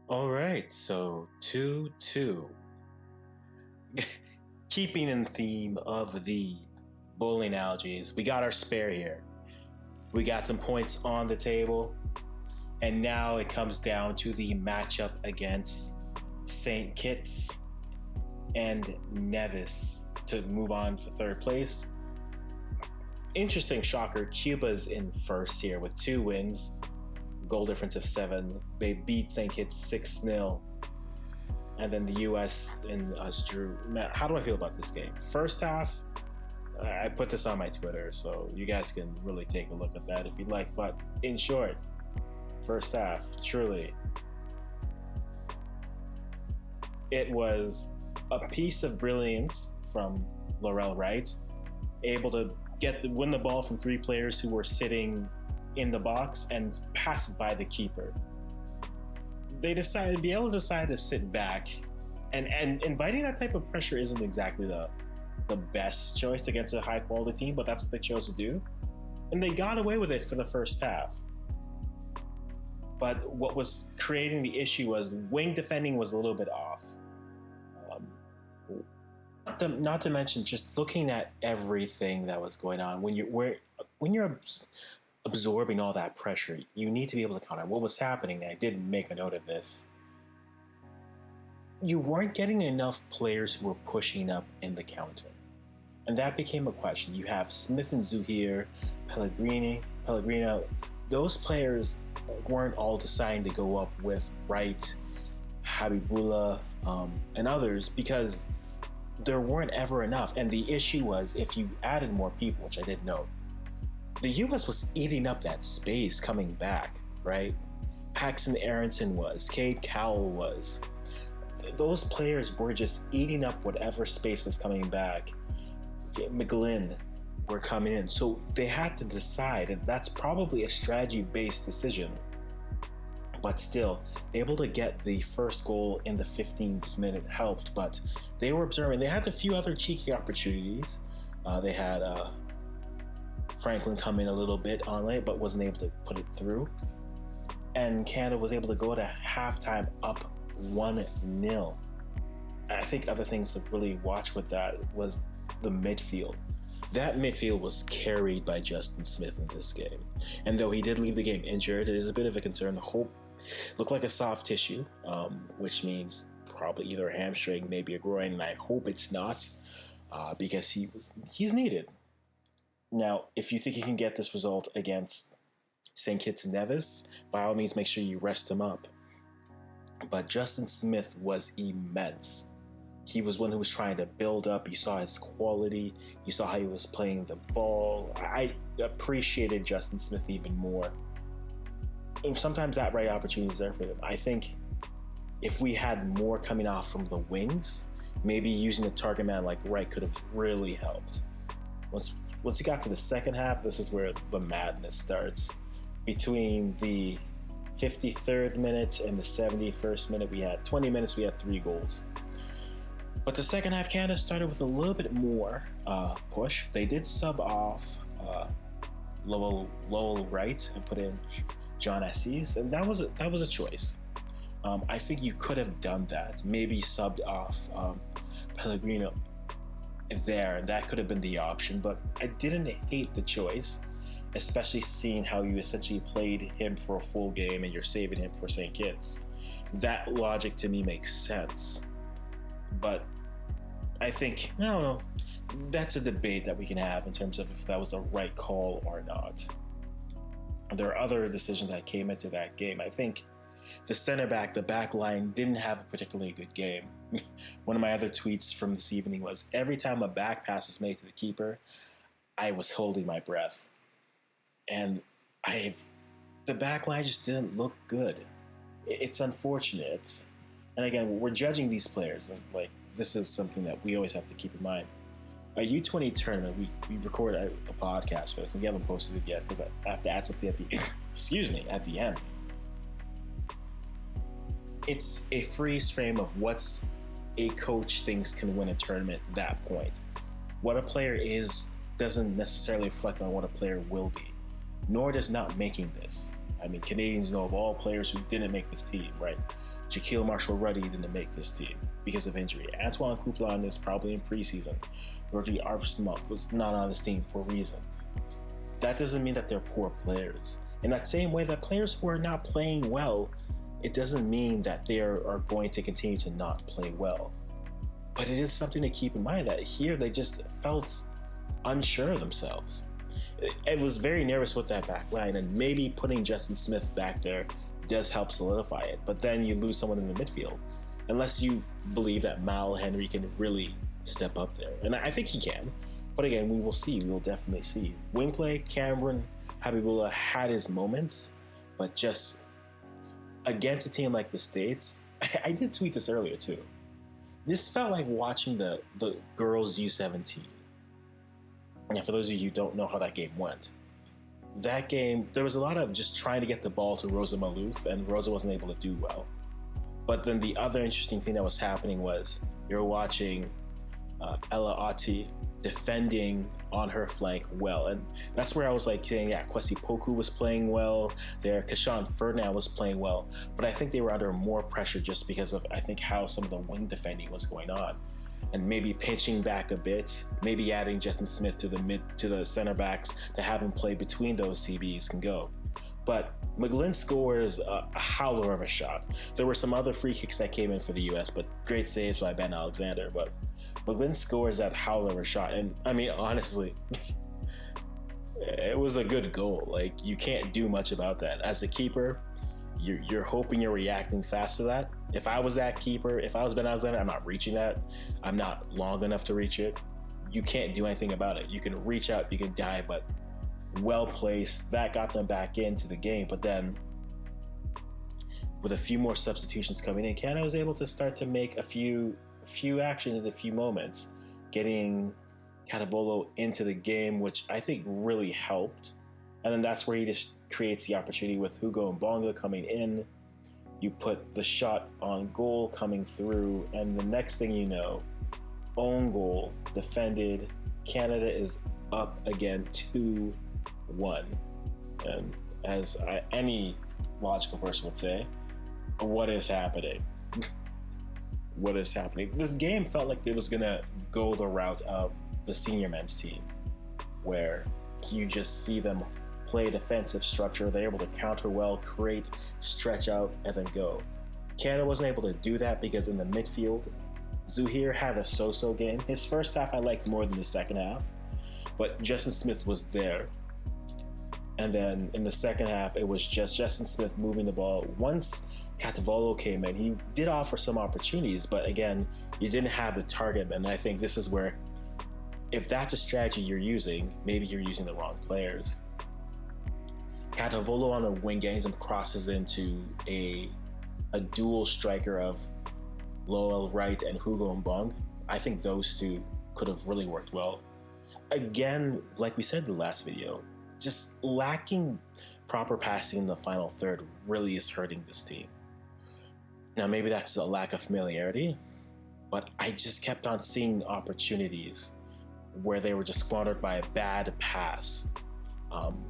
All right, so 2-2. Keeping in theme of the bowling analogies, we got our spare here. We got some points on the table, and now it comes down to the matchup against St. Kitts and Nevis to move on for third place. Interesting shocker, Cuba's in first here with 2 wins, goal difference of 7. They beat St. Kitts 6-0. And then the US and us drew. Man, how do I feel about this game? First half, I put this on my Twitter, so you guys can really take a look at that if you'd like. But in short, first half, truly, it was a piece of brilliance from Lowell Wright, able to win the ball from 3 players who were sitting in the box and pass it by the keeper. They decided to sit back, and inviting that type of pressure isn't exactly the best choice against a high quality team, but that's what they chose to do, and they got away with it for the first half. But what was creating the issue was wing defending was a little bit off. Not to mention just looking at everything that was going on when you're absorbing all that pressure, you need to be able to counter. What was happening, I did make a note of this, you weren't getting enough players who were pushing up in the counter. And that became a question. You have Smith and Zuhair, Pellegrino. Those players weren't all deciding to go up with Wright, Habibullah, and others because there weren't ever enough. And the issue was if you added more people, which I did note, the U.S. was eating up that space coming back, right? Paxton Aronson was, Cade Cowell was. Those players were just eating up whatever space was coming back. McGlynn were coming in. So they had to decide, and that's probably a strategy-based decision. But still, able to get the first goal in the 15th minute helped, but they were observing. They had a few other cheeky opportunities. They had Franklin come in a little bit on late, but wasn't able to put it through. And Canada was able to go to halftime up 1-0. I think other things to really watch with that was the midfield. That midfield was carried by Justin Smith in this game. And though he did leave the game injured, it is a bit of a concern. The hope looked like a soft tissue, which means probably either a hamstring, maybe a groin, and I hope it's not, because he's needed. Now, if you think you can get this result against St. Kitts and Nevis, by all means, make sure you rest him up. But Justin Smith was immense. He was one who was trying to build up. You saw his quality. You saw how he was playing the ball. I appreciated Justin Smith even more. And sometimes that right opportunity is there for them. I think if we had more coming off from the wings, maybe using a target man like Wright could have really helped. Once you got to the second half, this is where the madness starts. Between the 53rd minute and the 71st minute, we had 20 minutes, we had 3 goals. But the second half, Canada started with a little bit more push. They did sub off Lowell Wright and put in John Assis, and that was a choice. I think you could have done that. Maybe subbed off Pellegrino there, and that could have been the option, but I didn't hate the choice, especially seeing how you essentially played him for a full game and you're saving him for St. Kitts. That logic to me makes sense. But I think, I don't know, that's a debate that we can have in terms of if that was the right call or not. There are other decisions that came into that game. I think the center back, the back line, didn't have a particularly good game. One of my other tweets from this evening was, every time a back pass was made to the keeper, I was holding my breath. And the back line just didn't look good. It's unfortunate. And again, we're judging these players. Like, this is something that we always have to keep in mind. A U20 tournament, we recorded a podcast for this, and we haven't posted it yet because I have to add something at the end. It's a freeze frame of what's a coach thinks can win a tournament at that point. What a player is doesn't necessarily reflect on what a player will be, nor does not making this. I I mean, Canadians know of all players who didn't make this team, right? Shaquille Marshall-Ruddy didn't make this team because of injury. Antoine Coupland is probably in preseason. Georgie Armstrong was not on this team for reasons. That doesn't mean that they're poor players. In that same way that players who are not playing well, it doesn't mean that they are going to continue to not play well. But it is something to keep in mind that here they just felt unsure of themselves. It was very nervous with that back line, and maybe putting Justin Smith back there does help solidify it. But then you lose someone in the midfield, unless you believe that Mal Henry can really step up there. And I think he can. But again, we will see. We will definitely see. Wing play, Cameron Habibullah had his moments, but just against a team like the States, I did tweet this earlier too. This felt like watching the girls U17. And for those of you who don't know how that game went, that game, there was a lot of just trying to get the ball to Rosa Malouf, and Rosa wasn't able to do well. But then the other interesting thing that was happening was you're watching Ella Ati defending on her flank well. And that's where I was like saying, yeah, Kwesi Poku was playing well there. Kashawn Ferdinand was playing well. But I think they were under more pressure just because of, I think, how some of the wing defending was going on. And maybe pinching back a bit, maybe adding Justin Smith to the center backs to have him play between those CBs can go. But McGlynn scores a howler of a shot. There were some other free kicks that came in for the US, but great saves by Ben Alexander. But McGlynn scores that howler of a shot. And I mean, honestly, it was a good goal. Like, you can't do much about that. As a keeper, you're hoping you're reacting fast to that. If I was that keeper, if I was Ben Alexander, I'm not reaching that. I'm not long enough to reach it. You can't do anything about it. You can reach out, you can dive, but well placed. That got them back into the game. But then with a few more substitutions coming in, Canada was able to start to make a few actions in a few moments, getting Catavolo into the game, which I think really helped. And then that's where he just creates the opportunity with Hugo Mbonga coming in. You put the shot on goal coming through, and the next thing you know, own goal, defended. Canada is up again 2-1. And as any logical person would say, what is happening? What is happening? This game felt like it was going to go the route of the senior men's team, where you just see them play defensive structure. They're able to counter well, create, stretch out, and then go. Canada wasn't able to do that because in the midfield, Zuhair had a so-so game. His first half I liked more than the second half, but Justin Smith was there. And then in the second half, it was just Justin Smith moving the ball. Once Catavolo came in, he did offer some opportunities, but again, you didn't have the target. And I think this is where, if that's a strategy you're using, maybe you're using the wrong players. Catavolo on the wing getting some crosses into a dual striker of Lowell Wright and Hugo Mbong. I think those two could have really worked well. Again, like we said in the last video, just lacking proper passing in the final third really is hurting this team. Now, maybe that's a lack of familiarity, but I just kept on seeing opportunities where they were just squandered by a bad pass.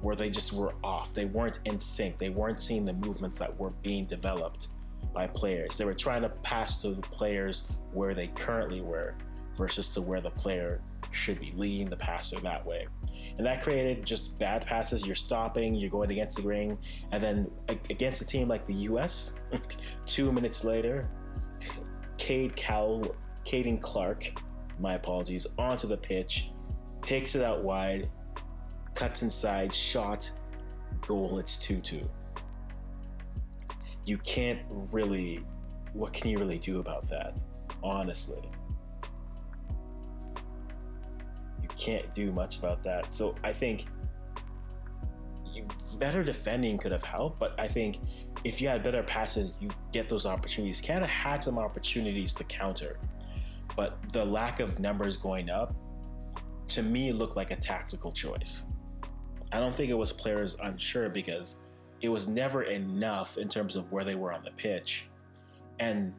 Where they just were off. They weren't in sync. They weren't seeing the movements that were being developed by players. They were trying to pass to the players where they currently were versus to where the player should be, leading the passer that way. And that created just bad passes. You're stopping, you're going against the grain, and then against a team like the US, 2 minutes later, Caden Clark, my apologies, onto the pitch, takes it out wide, cuts inside, shot, goal, it's 2-2. You can't really, what can you really do about that, honestly? You can't do much about that. So I think better defending could have helped, but I think if you had better passes, you get those opportunities. Canada had some opportunities to counter, but the lack of numbers going up, to me, looked like a tactical choice. I don't think it was players unsure, because it was never enough in terms of where they were on the pitch. And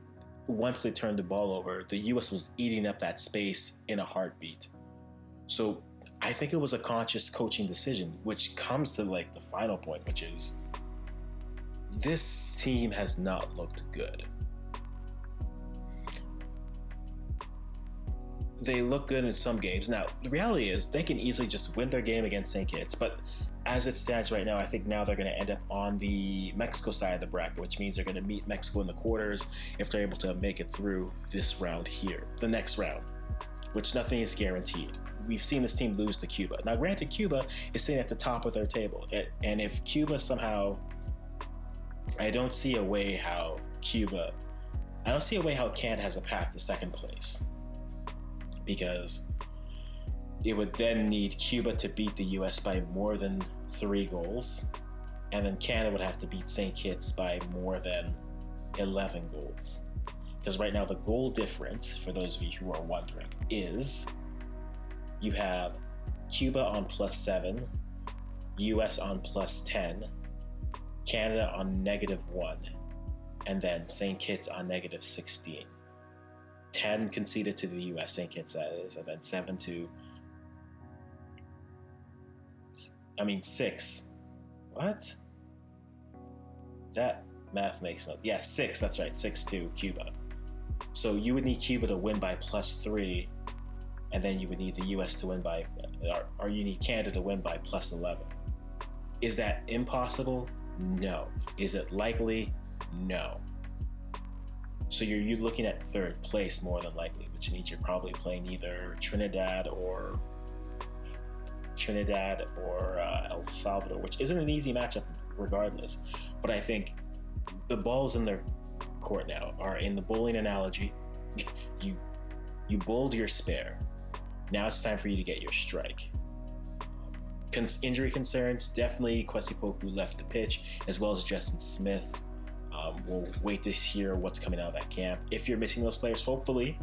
once they turned the ball over, the US was eating up that space in a heartbeat. So I think it was a conscious coaching decision, which comes to like the final point, which is this team has not looked good. They look good in some games. Now, the reality is they can easily just win their game against St. Kitts, but as it stands right now, I think now they're going to end up on the Mexico side of the bracket, which means they're going to meet Mexico in the quarters if they're able to make it through this round here, the next round, which nothing is guaranteed. We've seen this team lose to Cuba. Now, granted, Cuba is sitting at the top of their table, and if Cuba somehow, I don't see a way how Canada has a path to second place, because it would then need Cuba to beat the US by more than 3 goals, and then Canada would have to beat St. Kitts by more than 11 goals. Because right now the goal difference, for those of you who are wondering, is you have Cuba on +7, US on +10, Canada on -1, and then St. Kitts on -16. 10 conceded to the US, St. Kitts that is, and then 6. What? That math makes no. Yeah, 6, that's right, 6 to Cuba. So you would need Cuba to win by +3, and then you would need the US to win by, or you need Canada to win by +11. Is that impossible? No. Is it likely? No. So you're looking at 3rd place more than likely, which means you're probably playing either Trinidad or El Salvador, which isn't an easy matchup regardless. But I think the ball's in their court now. Are in the bowling analogy, you bowled your spare. Now it's time for you to get your strike. Injury concerns, definitely Kwesi Poku left the pitch, as well as Justin Smith. We'll wait to hear what's coming out of that camp. If you're missing those players, hopefully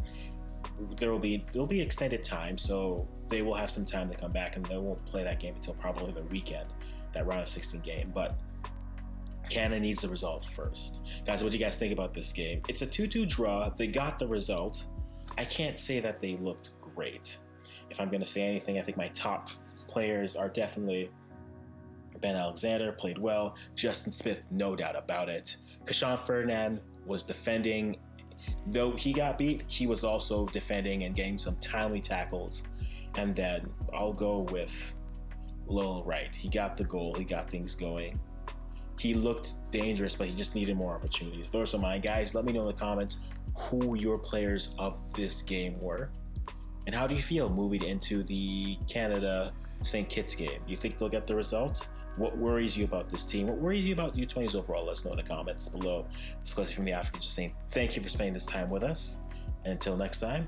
there'll be extended time, so they will have some time to come back, and they won't play that game until probably the weekend, that round of 16 game. But Canada needs the result first. Guys, what do you guys think about this game? It's a 2-2 draw. They got the result. I can't say that they looked great. If I'm going to say anything, I think my top players are definitely Ben Alexander, played well. Justin Smith, no doubt about it. Kashan Ferdinand was defending. Though he got beat, he was also defending and getting some timely tackles. And then I'll go with Lowell Wright. He got the goal. He got things going. He looked dangerous, but he just needed more opportunities. Those are mine, guys. Let me know in the comments who your players of this game were. And how do you feel moving into the Canada-St. Kitts game? You think they'll get the result? What worries you about this team? What worries you about U20s overall? Let us know in the comments below. This is Kwesi from the African, just saying thank you for spending this time with us. And until next time,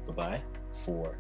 bye-bye for